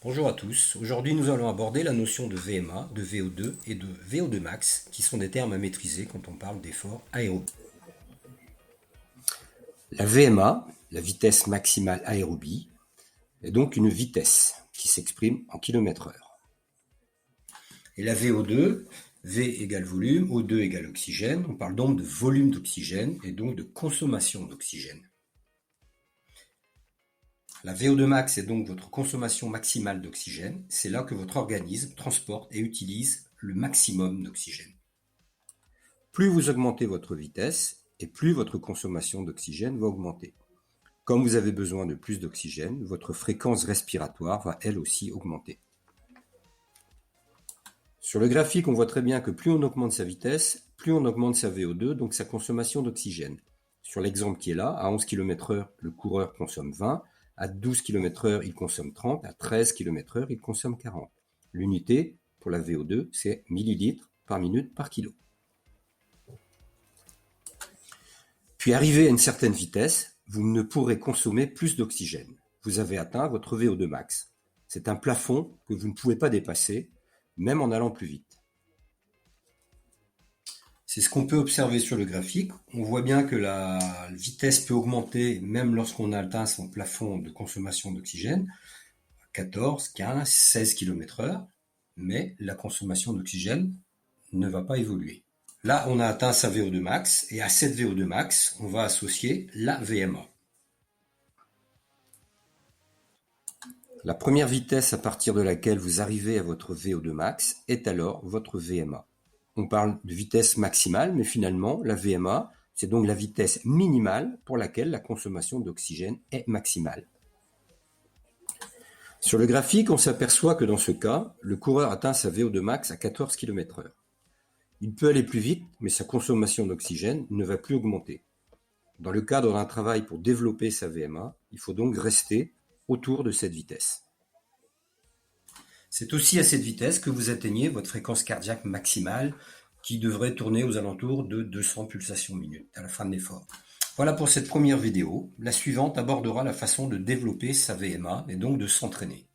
Bonjour à tous, aujourd'hui nous allons aborder la notion de VMA, de VO2 et de VO2 max, qui sont des termes à maîtriser quand on parle d'effort aérobie. La VMA, la vitesse maximale aérobie, est donc une vitesse qui s'exprime en km/h. Et la VO2, V égale volume, O2 égale oxygène, on parle donc de volume d'oxygène et donc de consommation d'oxygène. La VO2 max est donc votre consommation maximale d'oxygène, c'est là que votre organisme transporte et utilise le maximum d'oxygène. Plus vous augmentez votre vitesse, et plus votre consommation d'oxygène va augmenter. Comme vous avez besoin de plus d'oxygène, votre fréquence respiratoire va elle aussi augmenter. Sur le graphique, on voit très bien que plus on augmente sa vitesse, plus on augmente sa VO2, donc sa consommation d'oxygène. Sur l'exemple qui est là, à 11 km/h, le coureur consomme 20, à 12 km/h, il consomme 30, à 13 km/h, il consomme 40. L'unité pour la VO2, c'est millilitres par minute par kilo. Puis arrivé à une certaine vitesse, vous ne pourrez consommer plus d'oxygène. Vous avez atteint votre VO2 max. C'est un plafond que vous ne pouvez pas dépasser, même en allant plus vite. C'est ce qu'on peut observer sur le graphique. On voit bien que la vitesse peut augmenter même lorsqu'on a atteint son plafond de consommation d'oxygène, 14, 15, 16 km/h, mais la consommation d'oxygène ne va pas évoluer. Là, on a atteint sa VO2 max, et à cette VO2 max, on va associer la VMA. La première vitesse à partir de laquelle vous arrivez à votre VO2 max est alors votre VMA. On parle de vitesse maximale, mais finalement, la VMA, c'est donc la vitesse minimale pour laquelle la consommation d'oxygène est maximale. Sur le graphique, on s'aperçoit que dans ce cas, le coureur atteint sa VO2 max à 14 km/h. Il peut aller plus vite, mais sa consommation d'oxygène ne va plus augmenter. Dans le cadre d'un travail pour développer sa VMA, il faut donc rester autour de cette vitesse. C'est aussi à cette vitesse que vous atteignez votre fréquence cardiaque maximale qui devrait tourner aux alentours de 200 pulsations minute à la fin de l'effort. Voilà pour cette première vidéo. La suivante abordera la façon de développer sa VMA et donc de s'entraîner.